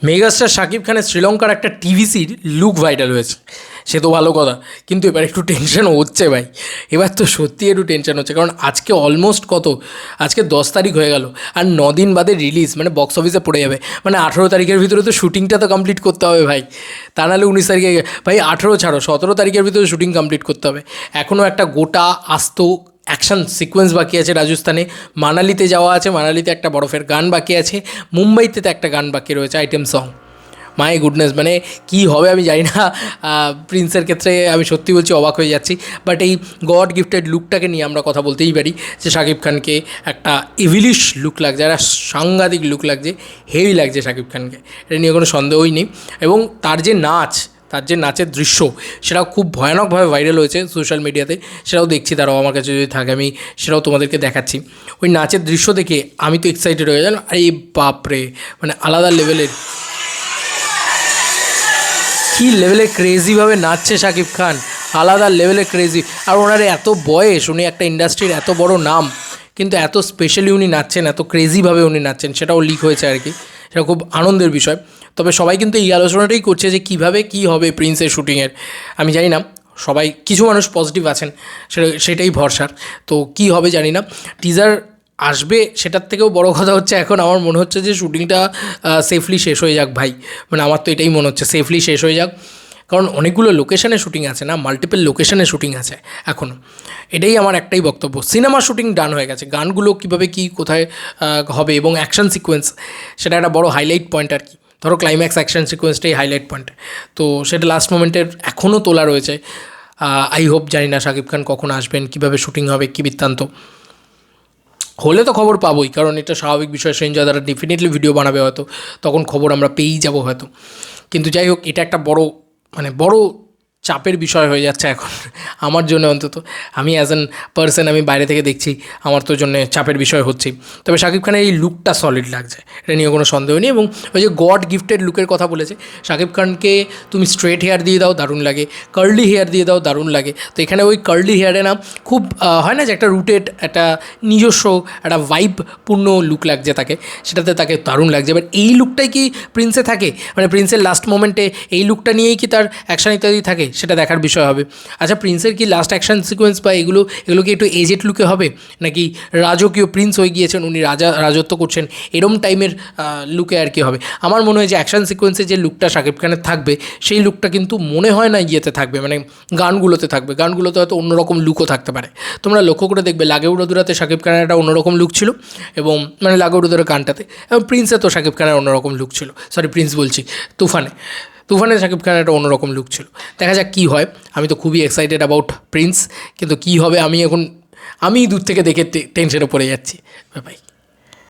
Megastar Shakib খানের শ্রীলঙ্কার একটা টিভিসির লুক ভাইরাল হয়েছে, সে তো ভালো কথা, কিন্তু এবার একটু টেনশন হচ্ছে ভাই। এবার তো সত্যি একটু টেনশন হচ্ছে, কারণ আজকে অলমোস্ট আজকে 10 তারিখ হয়ে গেল, আর 9 দিন বাদে রিলিজ, মানে বক্স অফিসে পড়ে যাবে। মানে 18 তারিখের ভিতরে তো শ্যুটিংটা তো কমপ্লিট করতে হবে ভাই, তা নাহলে 19 তারিখে ভাই 18 ছাড়ো 17 তারিখের ভিতরে শ্যুটিং কমপ্লিট করতে হবে। এখনও একটা গোটা আস্ত অ্যাকশন সিকোয়েন্স বাকি আছে রাজস্থানে, মানালিতে যাওয়া আছে, মানালিতে একটা বরফের গান বাকি আছে, মুম্বাইতে তো একটা গান বাকি রয়েছে, আইটেম সং। মাই গুডনেস, মানে কী হবে আমি জানি না। প্রিন্সের ক্ষেত্রে আমি সত্যি বলছি অবাক হয়ে যাচ্ছি। বাট এই গড গিফটেড লুকটাকে নিয়ে আমরা কথা বলতেই পারি, যে শাকিব খানকে একটা ইভিলিশ লুক লাগছে, একটা সাংঘাতিক লুক লাগছে, হেভি লাগছে শাকিব খানকে, এটা নিয়ে কোনো সন্দেহই নেই। এবং তার যে নাচের দৃশ্য, সেটাও খুব ভয়ানকভাবে ভাইরাল হয়েছে সোশ্যাল মিডিয়াতে, সেটাও দেখছি। তারাও আমার কাছে যদি থাকে আমি সেটাও তোমাদেরকে দেখাচ্ছি। ওই নাচের দৃশ্য দেখে আমি তো এক্সাইটেড হয়ে গেলাম। আরে বাপরে, মানে আলাদা লেভেলের, কী লেভেলে ক্রেজিভাবে নাচছে শাকিব খান, আলাদা লেভেলে ক্রেজি। আর ওনার এত বয়স, উনি একটা ইন্ডাস্ট্রির এত বড় নাম, কিন্তু এত স্পেশালি উনি নাচছেন, এত ক্রেজিভাবে উনি নাচছেন, সেটাও লিক হয়েছে আর কি। সেটা খুব আনন্দের বিষয়। তবে সবাই কিন্তু এই আলোচনাটাই করছে যে কীভাবে কী হবে প্রিন্সের শ্যুটিংয়ের। আমি জানি না, সবাই কিছু মানুষ পজিটিভ আছেন, সেটাই ভরসার। তো কী হবে জানি না। টিজার আসবে সেটার থেকেও বড় কথা হচ্ছে, এখন আমার মনে হচ্ছে যে শ্যুটিংটা সেফলি শেষ হয়ে যাক ভাই। মানে আমার তো এটাই মনে হচ্ছে, সেফলি শেষ হয়ে যাক। কারণ অনেকগুলো লোকেশনে শ্যুটিং আছে না, মাল্টিপল লোকেশনে শ্যুটিং আছে এখনও। এটাই আমার একটাই বক্তব্য। সিনেমা শ্যুটিং ডান হয়ে গেছে, গানগুলো কীভাবে কী কোথায় হবে এবং অ্যাকশন সিকোয়েন্স, সেটা একটা বড় হাইলাইট পয়েন্ট আর কি। ধরো ক্লাইম্যাক্স অ্যাকশন সিকোয়েন্সটাই হাইলাইট পয়েন্ট, তো সেটা লাস্ট মোমেন্টের এখনও তোলা রয়েছে। আই হোপ, জানি না শাকিব খান কখন আসবেন, কীভাবে শ্যুটিং হবে, কী বৃত্তান্ত। হলে তো খবর পাবোই, কারণ এটা স্বাভাবিক বিষয়। সঞ্জয় দ্বারা ডেফিনেটলি ভিডিও বানাবে হয়তো, তখন খবর আমরা পেয়েই যাবো হয়তো। কিন্তু যাই হোক, এটা একটা বড় চাপের বিষয় হয়ে যাচ্ছে এখন আমার জন্য অন্তত। আমি অ্যাজ অ্যান পার্সন, আমি বাইরে থেকে দেখছি, আমার তো জন্য চাপের বিষয় হচ্ছে। তবে শাকিব খানের এই লুকটা সলিড লাগছে, এটা নিয়ে কোনো সন্দেহ নেই। এবং ওই যে গড গিফটেড লুকের কথা বলেছে, শাকিব খানকে তুমি স্ট্রেট হেয়ার দিয়ে দাও, দারুণ লাগে, কার্লি হেয়ার দিয়ে দাও, দারুণ লাগে। তো এখানে ওই কার্লি হেয়ারে না খুব হয় না যে একটা রুটেড, একটা নিজস্ব একটা ভাইবপূর্ণ লুক লাগছে তাকে, সেটাতে তাকে দারুণ লাগছে। এবার এই লুকটাই কি প্রিন্সে থাকে, মানে প্রিন্সের লাস্ট মোমেন্টে এই লুকটা নিয়েই কি তার অ্যাকশন ইত্যাদি থাকে, সেটা দেখার বিষয় হবে। আচ্ছা, প্রিন্সের কি লাস্ট অ্যাকশন সিকোয়েন্স বা এগুলো কি একটু এজেড লুকে হবে, নাকি রাজকীয় প্রিন্স হয়ে গিয়েছেন, উনি রাজত্ব করছেন, এরম টাইমের লুকে আর কি হবে? আমার মনে হয় যে অ্যাকশন সিকোয়েন্সে যে লুকটা শাকিব খানের থাকবে, সেই লুকটা কিন্তু মনে হয় না ইয়েতে থাকবে, মানে গানগুলোতে থাকবে। গানগুলোতে হয়তো অন্যরকম লুকও থাকতে পারে। তোমরা লক্ষ্য করে দেখবে লাগে উড়োদুরাতে শাকিব খানের একটা অন্যরকম লুক ছিল, এবং মানে লাগে উড়োদুরা গানটাতে, এবং প্রিন্সে তো শাকিব খানের অন্যরকম লুক ছিল। সরি, প্রিন্স বলছি, তুফানে শাকিব খানের একটা অন্যরকম লুক ছিল। দেখা যাক কী হয়। আমি তো খুবই এক্সাইটেড অ্যাবাউট প্রিন্স, কিন্তু কী হবে আমি দূর থেকে দেখে টেনশনে পড়ে যাচ্ছি। বাই।